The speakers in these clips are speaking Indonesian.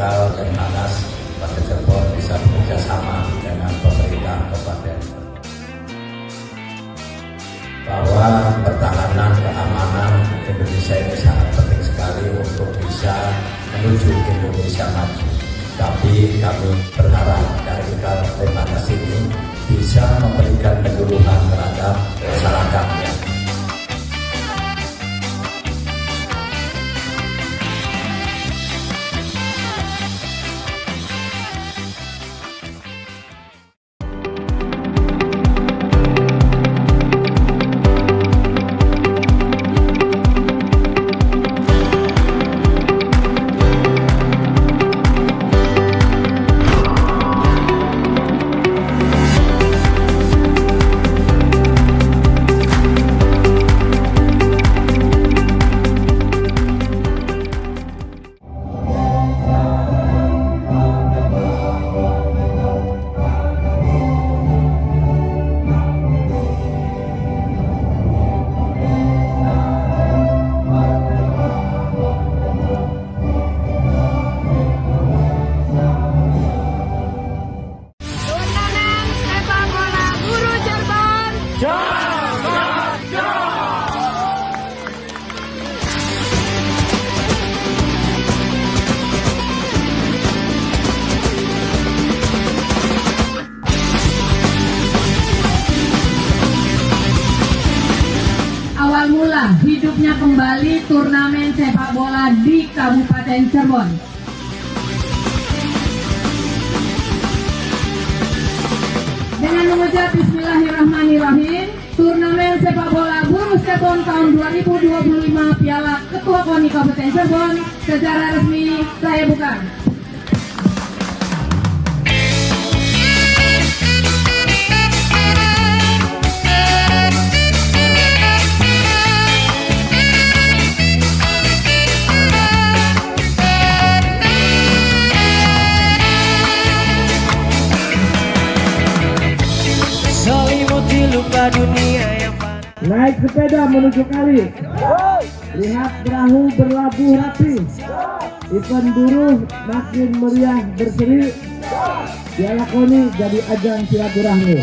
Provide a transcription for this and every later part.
Tunggal dan Anas Kabupaten Cirebon bisa bekerjasama dengan pemerintah Kabupaten bahwa pertahanan keamanan Indonesia ini sangat penting sekali untuk bisa menuju Indonesia maju. Tapi kami berharap dari Lemhanas ini bisa memberikan penyuluhan terhadap masyarakatnya. Awal mula hidupnya kembali turnamen sepak bola di Kabupaten Cirebon. Dengan mengucap Bismillahirrahmanirrahim, turnamen sepak bola Buruh Cirebon tahun 2025 Piala Ketua KONI Kabupaten Cirebon secara resmi saya buka. Lupa dunia yang naik sepeda menuju kali, lihat perahu berlabuh rapi, event buruh makin meriah berseri, Piala KONI jadi ajang silaturahmi.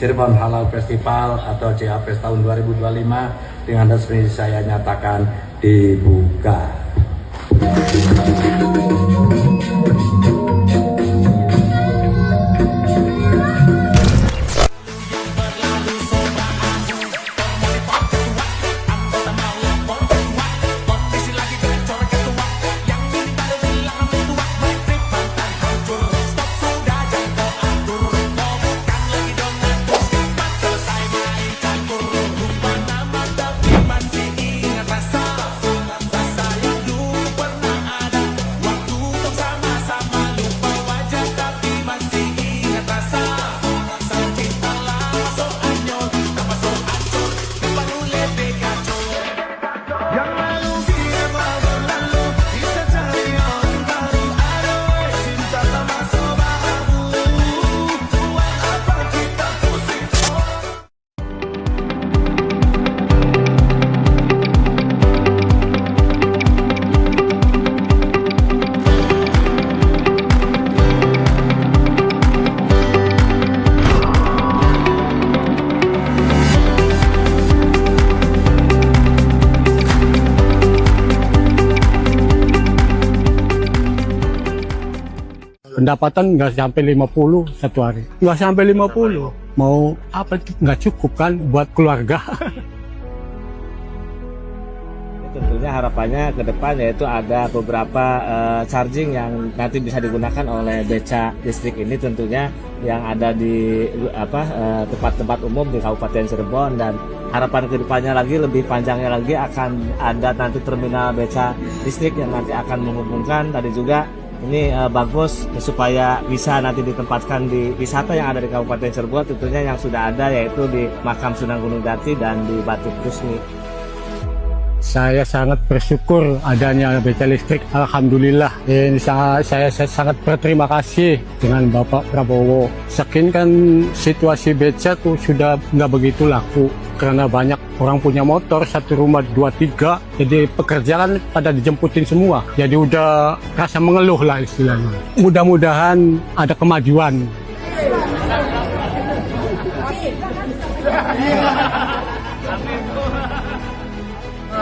Cirebon Halal Festival atau CHFest tahun 2025 dengan resmi saya nyatakan dibuka. Pendapatan nggak sampai 50 satu hari, nggak sampai 50. Mau apa, nggak cukup kan buat keluarga. Tentunya harapannya ke depan yaitu ada beberapa charging yang nanti bisa digunakan oleh beca listrik ini, tentunya yang ada di tempat-tempat umum di Kabupaten Cirebon, dan harapan ke depannya lagi, lebih panjangnya lagi, akan ada nanti terminal beca listrik yang nanti akan menghubungkan tadi juga ini bagus supaya bisa nanti ditempatkan di wisata yang ada di Kabupaten Cirebon, tentunya yang sudah ada yaitu di Makam Sunan Gunung Jati dan di Batu Krusni. Saya sangat bersyukur adanya beca listrik. Alhamdulillah. Saya sangat berterima kasih dengan Bapak Prabowo. Sekian kan situasi beca tuh sudah nggak begitu laku. Karena banyak orang punya motor, satu rumah 2-3. Jadi pekerjaan pada dijemputin semua. Jadi udah rasa mengeluh lah istilahnya. Mudah-mudahan ada kemajuan.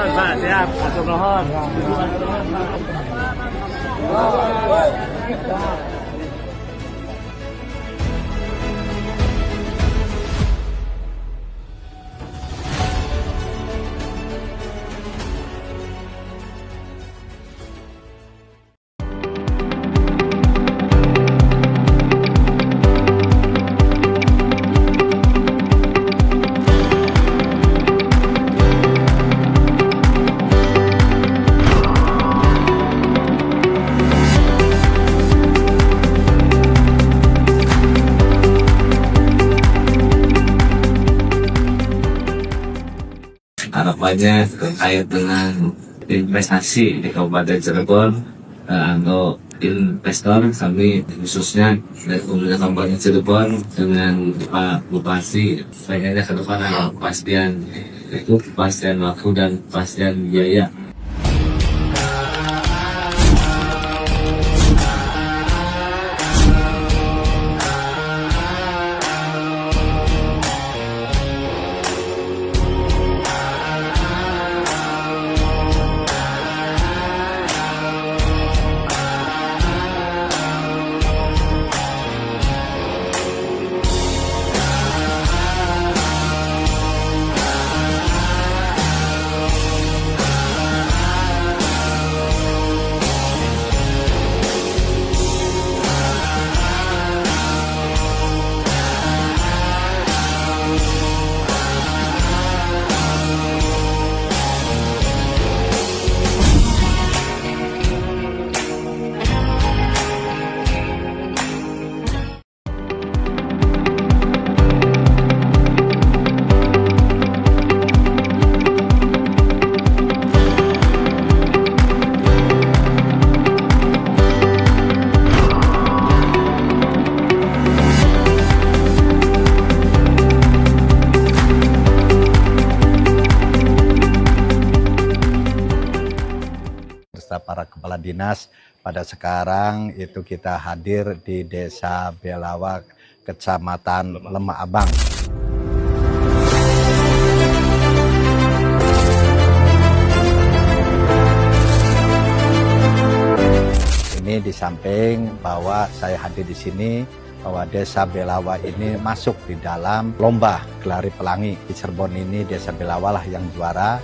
Pak, siap. Atur nuhun. Harapannya terkait dengan investasi di Kabupaten Cirebon untuk investor, kami khususnya dari pemerintah Kabupaten Cirebon dengan Pak Bupati pengennya ke depan ada kepastian waktu dan kepastian biaya. Para kepala dinas pada sekarang itu kita hadir di Desa Belawa, Kecamatan Lemah Abang. Ini di samping bahwa saya hadir di sini, bahwa Desa Belawa ini masuk di dalam lomba Gelari Pelangi. Di Cirebon ini Desa Belawa lah yang juara.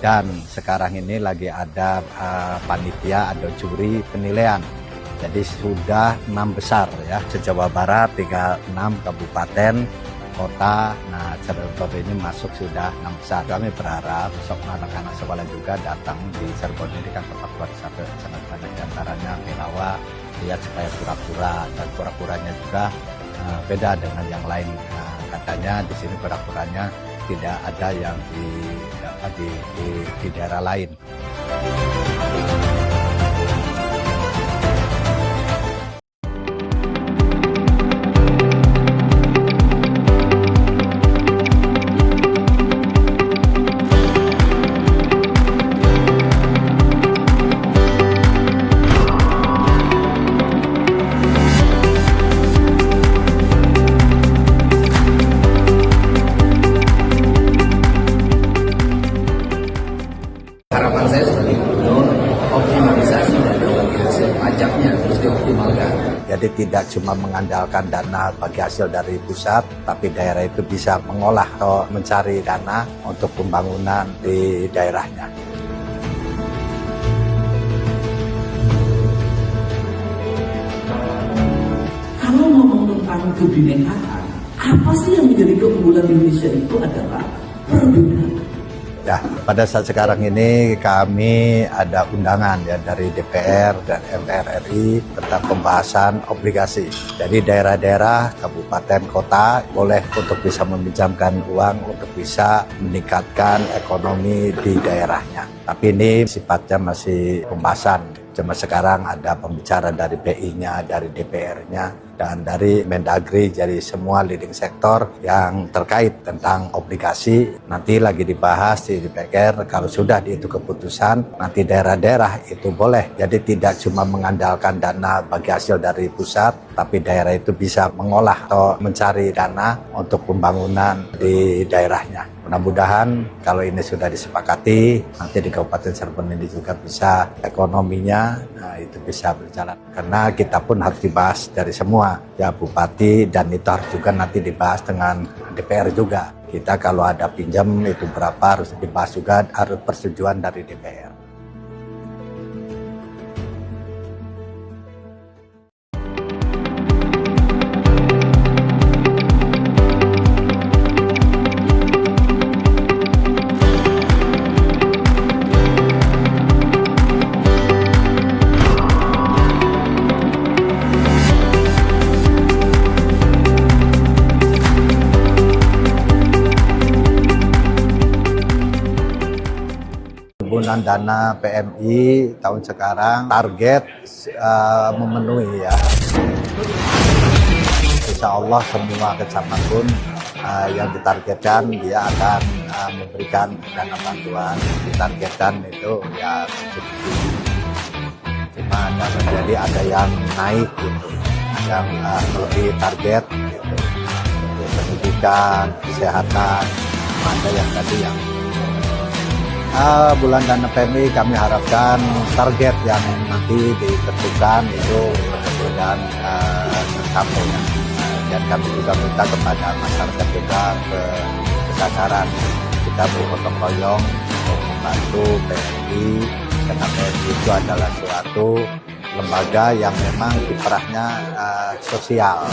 Dan sekarang ini lagi ada panitia, ada juri penilaian. Jadi sudah 6 besar ya, se-Jawa Barat tinggal 6 kabupaten, kota. Nah, Cirebon ini masuk sudah 6 besar. Kami berharap besok anak-anak sekolah juga datang di Cirebon ini kan tempat wisata sangat banyak, diantaranya Belawa, lihat supaya pura-pura, dan pura-puranya juga beda dengan yang lain. Katanya di sini pura-puranya tidak ada yang di daerah lain. Harapan saya sebagai gubernur, optimalisasi dana bagi hasil pajaknya terus dioptimalkan. Jadi tidak cuma mengandalkan dana bagi hasil dari pusat, tapi daerah itu bisa mengolah atau mencari dana untuk pembangunan di daerahnya. Kalau ngomong tentang kebinekaan, apa sih yang menjadi keunggulan Indonesia itu adalah perbedaan. Ya, pada saat sekarang ini kami ada undangan ya dari DPR dan MPR RI tentang pembahasan obligasi. Jadi daerah-daerah, kabupaten, kota boleh untuk bisa meminjamkan uang untuk bisa meningkatkan ekonomi di daerahnya. Tapi ini sifatnya masih pembahasan. Cuma sekarang ada pembicara dari BI-nya, dari DPR-nya, dan dari Mendagri, jadi semua leading sektor yang terkait tentang obligasi. Nanti lagi dibahas di DPR, kalau sudah itu keputusan, nanti daerah-daerah itu boleh. Jadi tidak cuma mengandalkan dana bagi hasil dari pusat, tapi daerah itu bisa mengolah atau mencari dana untuk pembangunan di daerahnya. Mudah-mudahan kalau ini sudah disepakati, nanti di Kabupaten Cirebon ini juga bisa ekonominya, nah itu bisa berjalan. Karena kita pun harus dibahas dari semua, ya Bupati, dan itu harus juga nanti dibahas dengan DPR juga. Kita kalau ada pinjam itu berapa harus dibahas juga, harus persetujuan dari DPR. Penggunaan dana PMI tahun sekarang target memenuhi ya. Insya Allah semua kecamatan pun yang ditargetkan dia akan memberikan dana bantuan. Ditargetkan itu ya cuma ada yang naik gitu, yang lebih target gitu. Untuk pendidikan, kesehatan, ada yang tadi yang bulan dana PMI kami harapkan target yang nanti ditentukan itu mudah-mudahan tercapai. Dan kami juga minta kepada masyarakat juga kesadaran kita bergotong royong untuk membantu PMI, karena PMI itu adalah suatu lembaga yang memang kiprahnya sosial.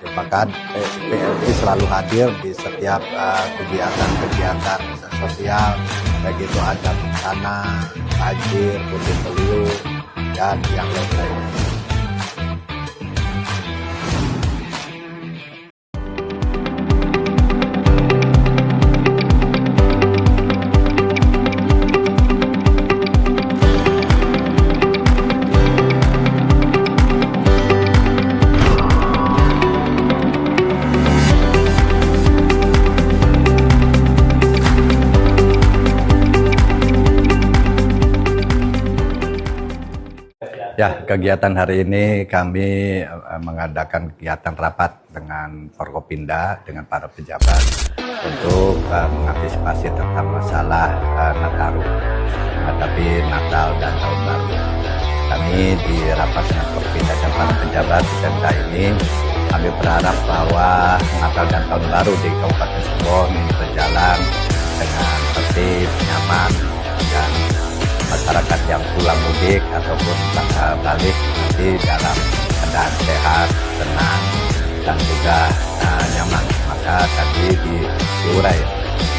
Bahkan PMI selalu hadir di setiap kegiatan-kegiatan sosial, baik itu ada bencana, banjir, puting beliung, dan yang lain-lainnya. Ya, kegiatan hari ini kami mengadakan kegiatan rapat dengan Forkopimda, dengan para pejabat untuk mengantisipasi tentang masalah Nataru, menghadapi Natal dan Tahun Baru. Kami di rapat dengan Forkopimda dan para pejabat di Pemda ini, kami berharap bahwa Natal dan Tahun Baru di Kabupaten Cirebon ini berjalan dengan tertib, nyaman, dan masyarakat yang pulang mudik ataupun balik nanti dalam keadaan sehat, tenang, dan juga nyaman. Maka tadi diurai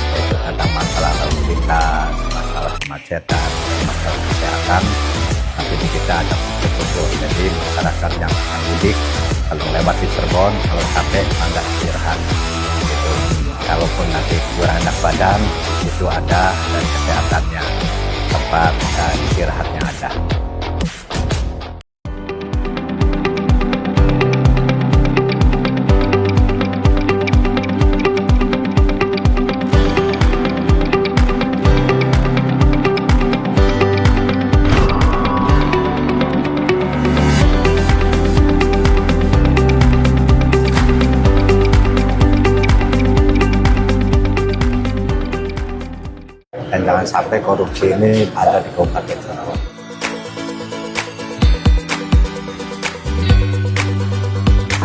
yaitu tentang masalah lalu lintas, masalah kemacetan, masalah kesehatan. Tapi di kita ada betul-betul. Jadi masyarakat yang akan mudik kalau lewat di Cirebon, kalau capek mangga istirahat. Gitu. Kalaupun nanti kurang enak badan, itu ada dan kesehatannya. Tempat istirahatnya ada. Dan jangan sampai korupsi ini ada di Kabupaten Cirebon.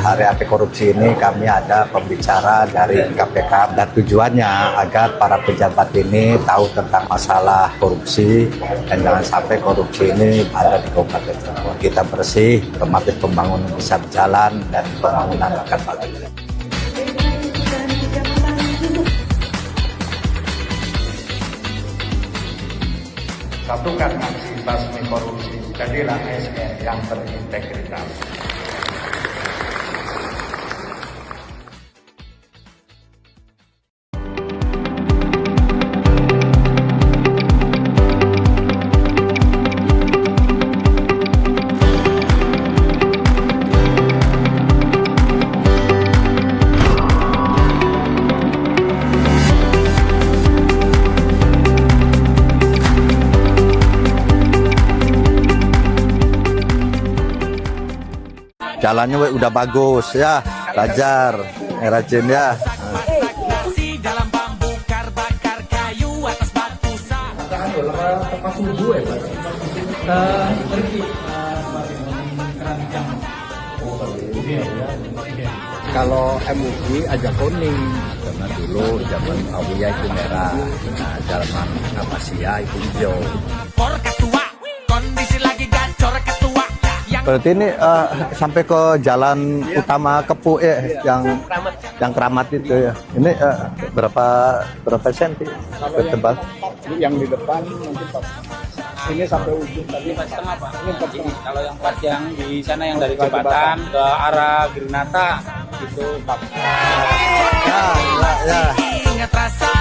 Hari anti korupsi ini kami ada pembicara dari KPK dan tujuannya agar para pejabat ini tahu tentang masalah korupsi dan jangan sampai korupsi ini ada di Kabupaten Cirebon. Kita bersih, otomatis pembangunan bisa berjalan dan pembangunan akan bagus. Satukan aksi basmi korupsi, jadilah ASN yang berintegritas. Jalannya udah bagus ya, belajar, rajin ya. Kalau MUI aja kuning, karena dulu zaman Awiyah itu merah, nah zaman Abbasiyah itu hijau. Kondisi lagi gacor ketua. Berarti ini sampai ke jalan utama Kepu yang Keramat itu ya. Ini berapa senti tebal? Yang di depan mungkin ini sampai ujung tadi 4,5 Pak. Ini 4,5. Kalau yang pas yang di sana yang dari Jembatan ke arah Girinata itu 4. Ya. Ingat rasa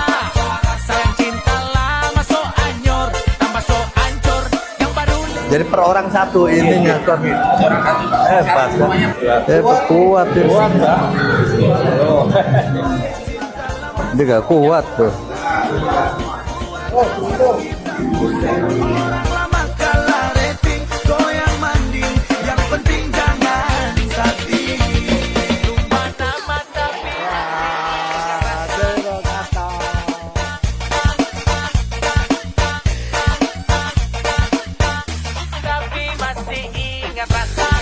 sayang cinta lama so anyor tambah so ancur yang baru. Jadi per orang satu ininya kan. Hebat ya. Kuat ya. Dia gak kuat tuh. Lama kalah rating goyang manding yang penting jangan sakit. Tapi masih ingat rasa.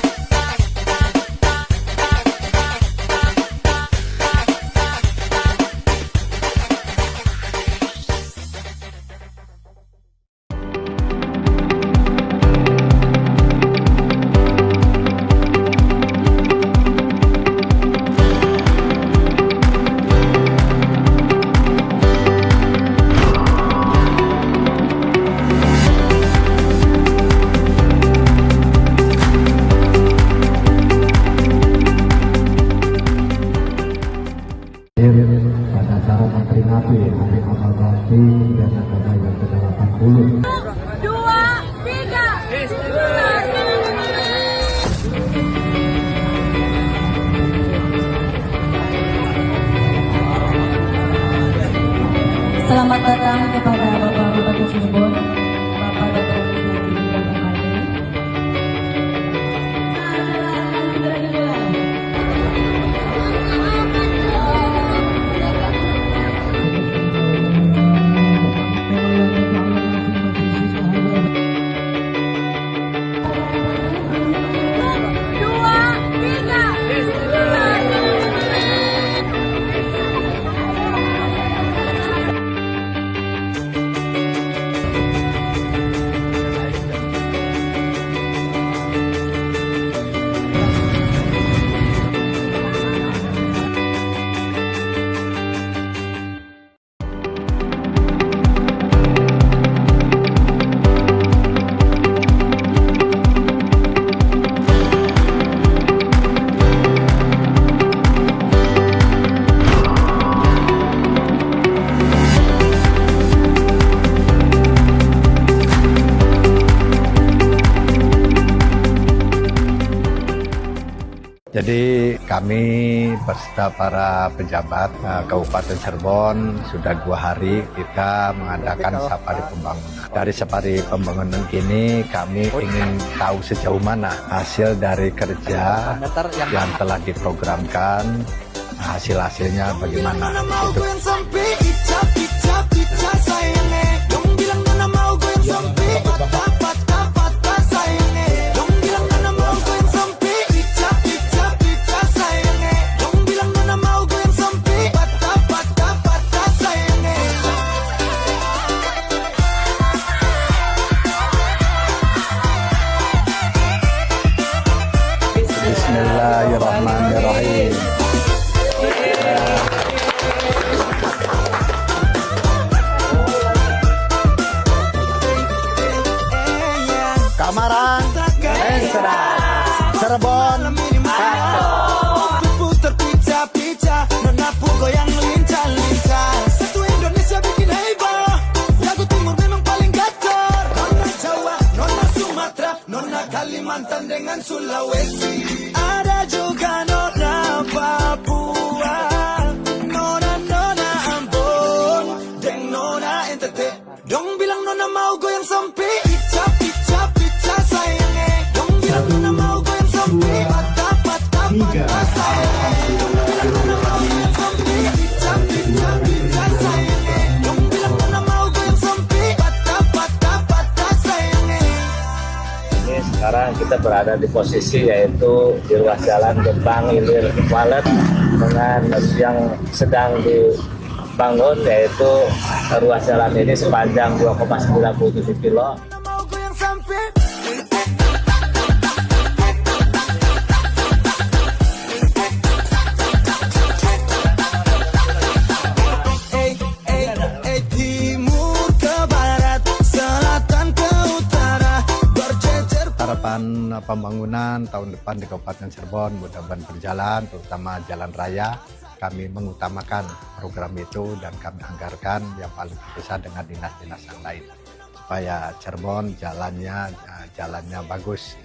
Pada acara memperingati Hari Amal Bakti dan Agama yang ke-80. 2, 3. Selamat datang kepada Bapak Bupati Cirebon, Bapak Dr. Kusnadi dan MHD. Segera dimulai. Jadi kami beserta para pejabat Kabupaten Cirebon sudah 2 hari kita mengadakan safari pembangunan. Dari safari pembangunan ini kami ingin tahu sejauh mana hasil dari kerja yang telah diprogramkan, hasil-hasilnya bagaimana. Itu. Bismillahirrahmanirrahim. Cirebon. Putar pica-pica, nona goyang lincah-lincah. Satu Indonesia bikin heboh. Lagu Timur memang paling gacor. Nona Jawa, nona Sumatera, nona Kalimantan dengan Sulawesi. Ada juga nona Papua, nona Ambon, deng nona NTT. Dong bilang nona mau goyang sampai pica sayangnya. Dong bilang nona mau goyang sampai patah sayangnya. Dong bilang nona mau goyang sampai pica sayangnya. Dong bilang nona mau goyang sampai patah sayangnya. Ini sekarang kita berada di posisi yaitu di ruas jalan Gebang Ilir Walet dengan yang sedang dibangun, yaitu ruas jalan ini sepanjang 2,97 kilo. Mau goyang sampai. Timur ke barat, selatan ke utara, berjejer. Harapan pembangunan tahun depan di Kabupaten Cirebon mudah-mudahan berjalan, terutama jalan raya. Kami mengutamakan program itu dan kami anggarkan yang paling besar dengan dinas-dinas yang lain supaya Cirebon jalannya bagus.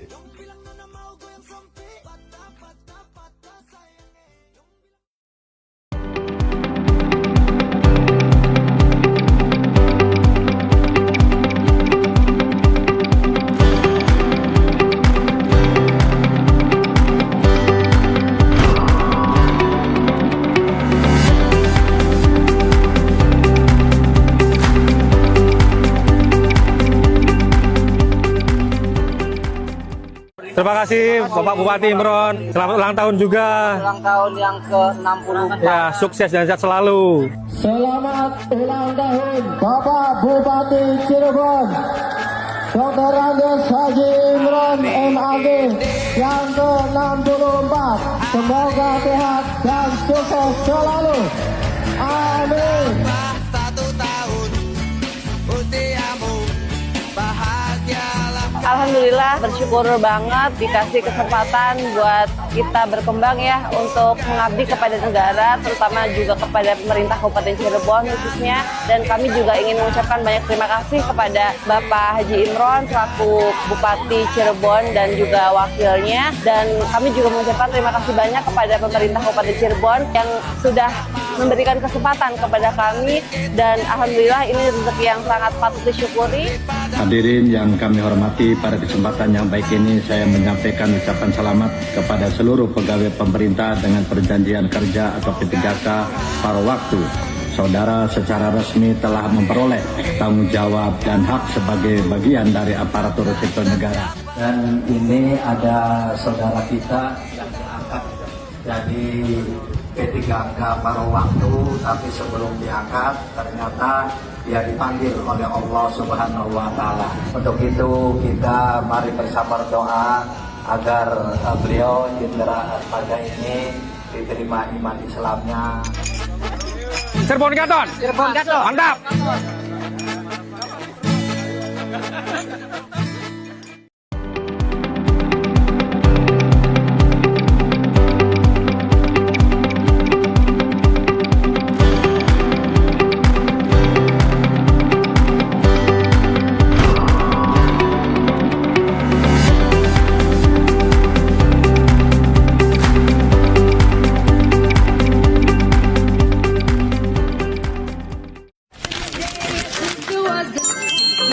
Terima kasih Bapak Bupati Imron. Selamat ulang tahun juga. Ulang tahun yang ke-64. Ya, sukses dan sehat selalu. Selamat ulang tahun Bapak Bupati Cirebon Dr. Andes Haji Imron MAG yang ke-64. Semoga sehat dan sukses selalu. Amin. Satu tahun usiamu bahagialah. Alhamdulillah bersyukur banget dikasih kesempatan buat kita berkembang ya untuk mengabdi kepada negara, terutama juga kepada pemerintah Kabupaten Cirebon khususnya. Dan kami juga ingin mengucapkan banyak terima kasih kepada Bapak Haji Imron selaku Bupati Cirebon dan juga wakilnya. Dan kami juga mengucapkan terima kasih banyak kepada pemerintah Kabupaten Cirebon yang sudah memberikan kesempatan kepada kami, dan alhamdulillah ini rezeki yang sangat patut disyukuri. Hadirin yang kami hormati, pada kesempatan yang baik ini saya menyampaikan ucapan selamat kepada seluruh pegawai pemerintah dengan perjanjian kerja atau P3K paruh waktu. Saudara secara resmi telah memperoleh tanggung jawab dan hak sebagai bagian dari aparatur sipil negara. Dan ini ada saudara kita yang diangkat jadi P3K paruh waktu, tapi sebelum diangkat ternyata dia dipanggil oleh Allah Subhanahu wa Ta'ala. Untuk itu kita mari bersama berdoa agar beliau Jenderal Armada ini diterima iman Islamnya. Cirebon Gaton. Cirebon Gaton. Mantap.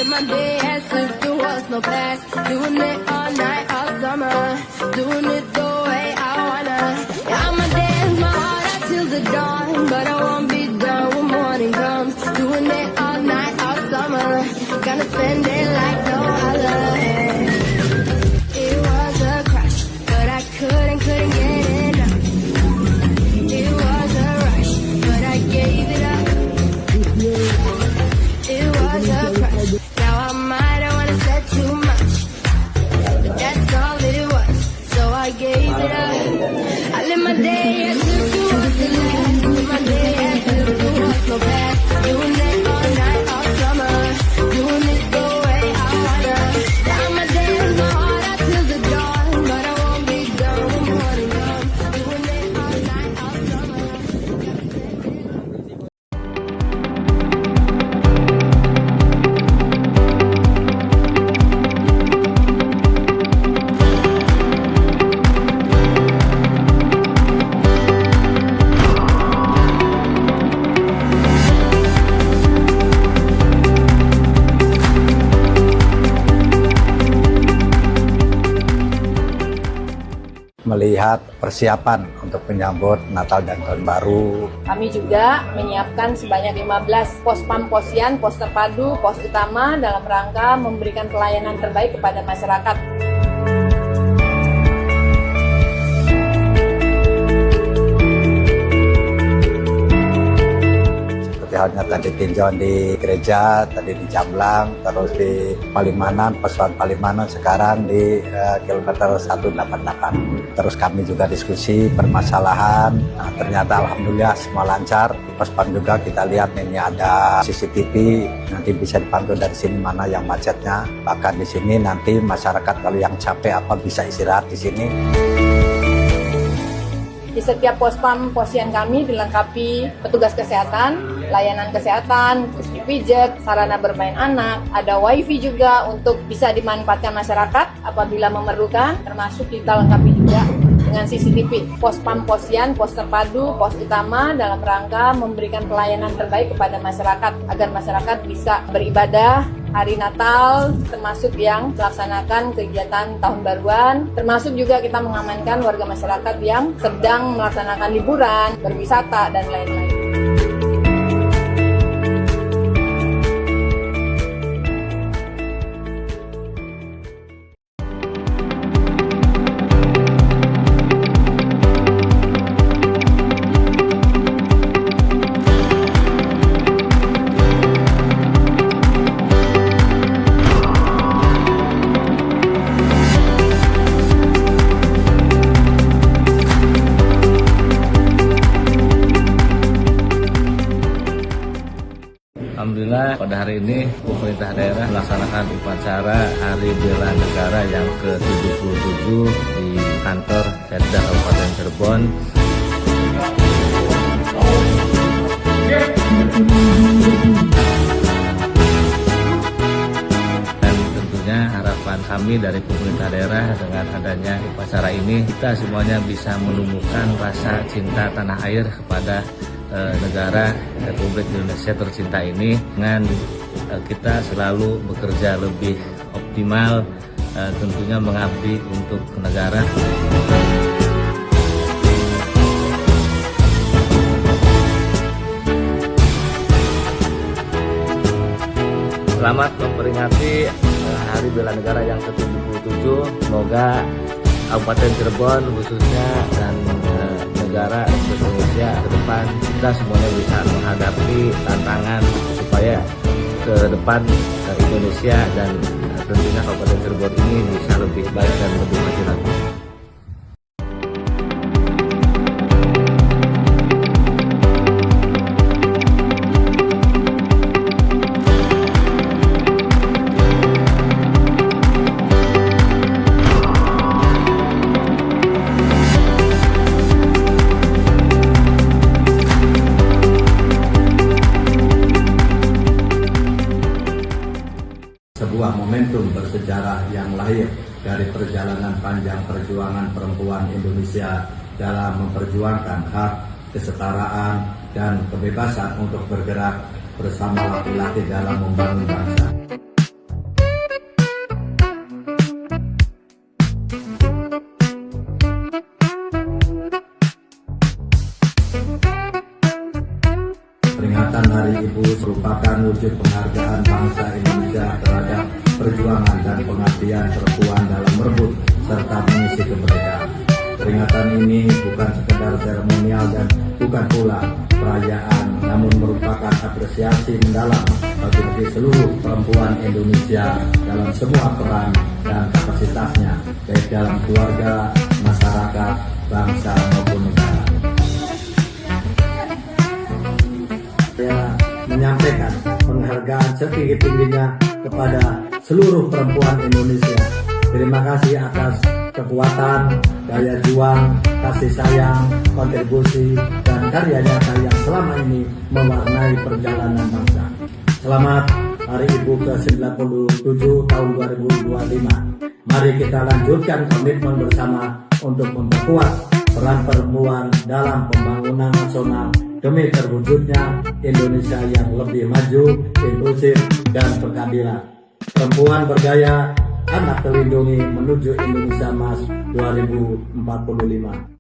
My day has to do melihat persiapan untuk menyambut Natal dan Tahun Baru. Kami juga menyiapkan sebanyak 15 pos pam posyan, pos terpadu, pos utama dalam rangka memberikan pelayanan terbaik kepada masyarakat. Halnya tadi tinjauan di gereja, tadi di Jamblang, terus di Palimanan, Pesuan Palimanan, sekarang di kilometer 188. Terus kami juga diskusi permasalahan, ternyata alhamdulillah semua lancar. Di Pospam juga kita lihat ini ada CCTV, nanti bisa dipantau dari sini mana yang macetnya. Bahkan di sini nanti masyarakat kalau yang capek apa bisa istirahat di sini. Di setiap pospam posyan kami dilengkapi petugas kesehatan, layanan kesehatan, kursi pijat, sarana bermain anak, ada wifi juga untuk bisa dimanfaatkan masyarakat apabila memerlukan, termasuk kita lengkapi juga dengan CCTV. Pospam posyan, pos terpadu, pos utama dalam rangka memberikan pelayanan terbaik kepada masyarakat agar masyarakat bisa beribadah hari Natal, termasuk yang melaksanakan kegiatan tahun baruan, termasuk juga kita mengamankan warga masyarakat yang sedang melaksanakan liburan, berwisata, dan lain-lain. Alhamdulillah pada hari ini pemerintah daerah melaksanakan upacara Hari Bela Negara yang ke-77 di kantor Setda Kabupaten Cirebon. Dan tentunya harapan kami dari pemerintah daerah dengan adanya upacara ini, kita semuanya bisa menumbuhkan rasa cinta tanah air kepada negara Republik Indonesia tercinta ini, dengan kita selalu bekerja lebih optimal, tentunya mengabdi untuk negara. Selamat memperingati Hari Bela Negara yang ke-77. Semoga Kabupaten Cirebon khususnya dan negara Indonesia ke depan kita semuanya bisa menghadapi tantangan supaya ke depan Indonesia dan tentunya Kabupaten Cirebon ini bisa lebih baik dan lebih maju lagi. Sebuah momentum bersejarah yang lahir dari perjalanan panjang perjuangan perempuan Indonesia dalam memperjuangkan hak, kesetaraan, dan kebebasan untuk bergerak bersama laki-laki dalam membangun bangsa. Peringatan Hari Ibu merupakan wujud penghargaan bangsa Indonesia terhadap perjuangan dan pengabdian perempuan dalam merebut serta mengisi kemerdekaan. Peringatan ini bukan sekedar seremonial dan bukan pula perayaan, namun merupakan apresiasi mendalam bagi seluruh perempuan Indonesia dalam semua peran dan kapasitasnya, baik dalam keluarga, masyarakat, bangsa maupun negara. Saya menyampaikan penghargaan setinggi-tingginya kepada seluruh perempuan Indonesia. Terima kasih atas kekuatan, daya juang, kasih sayang, kontribusi, dan karya nyata yang selama ini mewarnai perjalanan bangsa. Selamat Hari Ibu ke-97 tahun 2025. Mari kita lanjutkan komitmen bersama untuk memperkuat peran perempuan dalam pembangunan nasional demi terwujudnya Indonesia yang lebih maju, inklusif, dan berkeadilan. Perempuan berdaya anak terlindungi menuju Indonesia Emas 2045.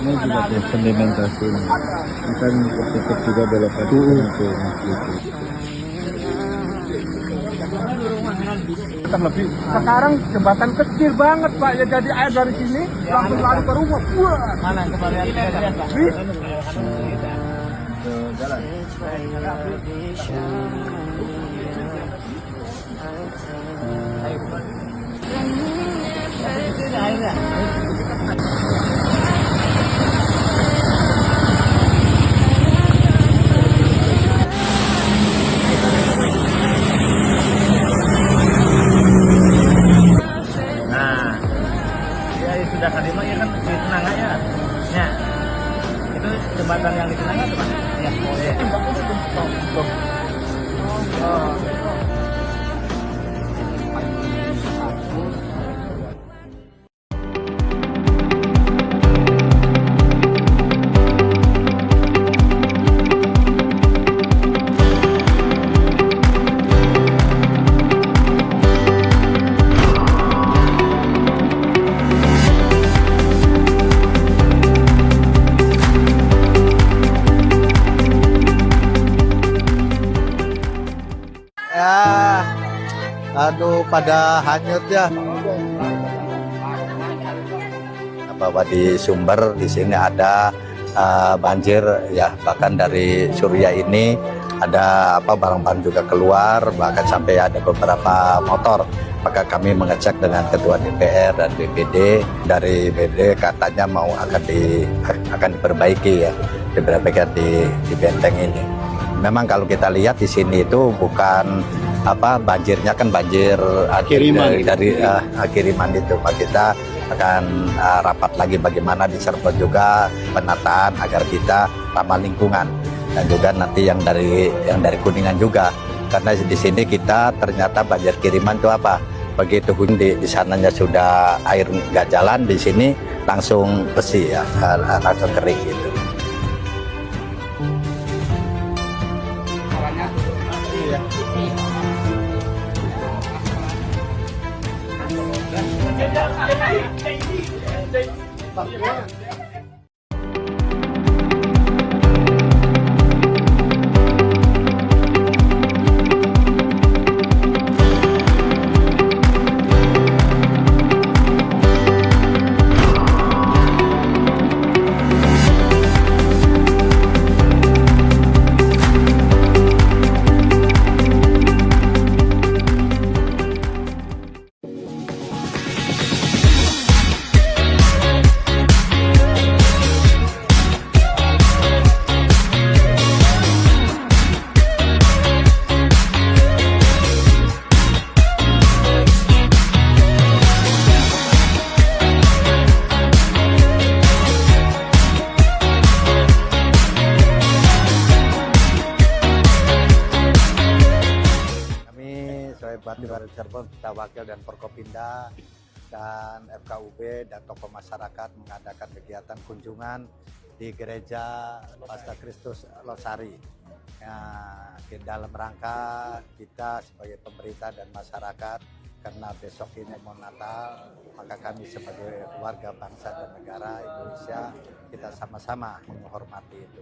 Ini juga sedimentasi ini kan tertutup juga belokan itu. Terlebih sekarang jembatan kecil banget Pak, ya jadi air dari sini langsung lari ke rumah. Wah. Mana kembali Pak? Jalan. Sudah tadi mah ya kan di Tenanga ya. Ya. Itu jembatan yang di Tenanga tuh, Pak. Ya. Oh, ya. Oh. Aduh, pada hanyut ya. Bahwa di Sumber di sini ada banjir ya, bahkan dari Surya ini ada barang-barang juga keluar, bahkan sampai ada beberapa motor. Maka kami mengecek dengan Ketua DPR dan BPD. Dari BPD katanya mau akan diperbaiki ya, diperbaiki di benteng ini. Memang kalau kita lihat di sini itu bukan banjirnya kan banjir kiriman dari kiriman itu. Kita akan rapat lagi bagaimana di Cirebon juga penataan agar kita ramah lingkungan, dan juga nanti yang dari Kuningan juga, karena di sini kita ternyata banjir kiriman itu begitu di sananya sudah air nggak jalan, di sini langsung bersih ya, langsung kering gitu. Pegawai Bupati Cirebon, kita wakil dan Forkopimda dan FKUB dan tokoh masyarakat mengadakan kegiatan kunjungan di Gereja Pasca Kristus Losari. Di dalam rangka kita sebagai pemerintah dan masyarakat, karena besok ini mau Natal, maka kami sebagai warga bangsa dan negara Indonesia, kita sama-sama menghormati itu.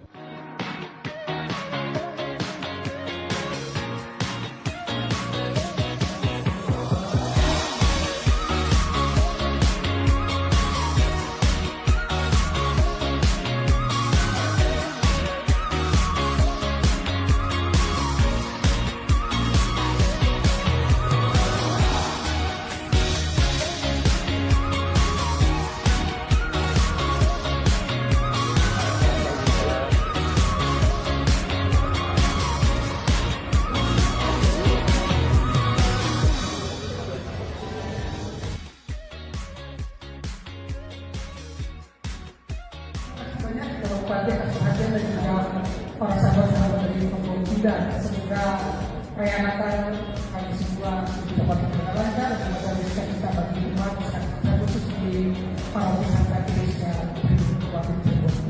Para sahabat-sahabat dari Forkopimda, semoga perayaan Natal kami semua dapat berjalan lancar, semoga bisa kita bagi umat khusus di para wisata Indonesia di Kabupaten Cirebon.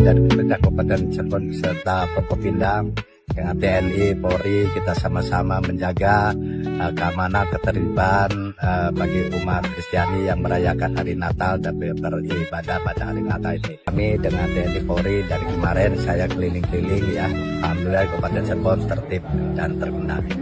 Dari pemerintah Kabupaten Cirebon beserta Forkopimda dengan TNI, Polri, kita sama-sama menjaga keamanan, ketertiban bagi umat Kristiani yang merayakan hari Natal dan beribadah pada hari Natal ini. Kami dengan TNI, Polri dari kemarin saya keliling-keliling ya, alhamdulillah Kabupaten Cirebon tertib dan terkendali.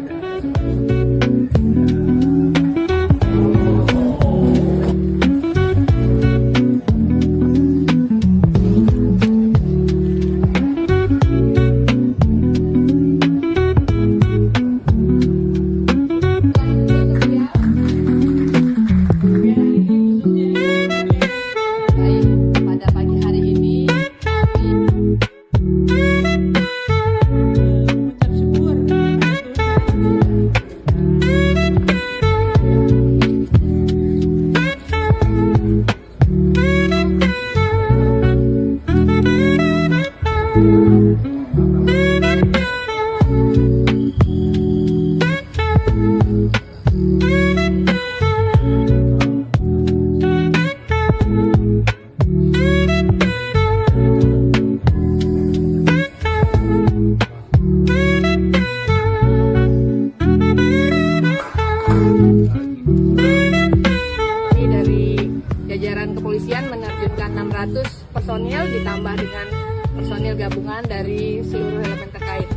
Kepolisian menerjunkan 600 personil ditambah dengan personil gabungan dari seluruh elemen terkait.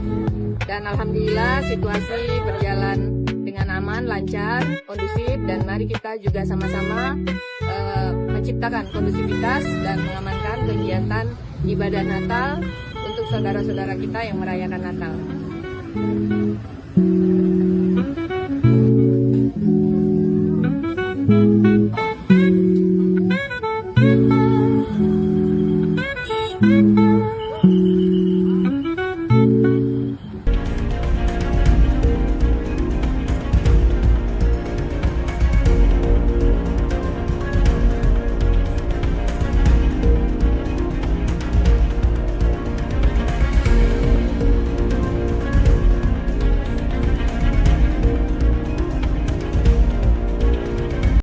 Dan alhamdulillah situasi berjalan dengan aman, lancar, kondusif, dan mari kita juga sama-sama menciptakan kondusivitas dan mengamankan kegiatan ibadah Natal untuk saudara-saudara kita yang merayakan Natal.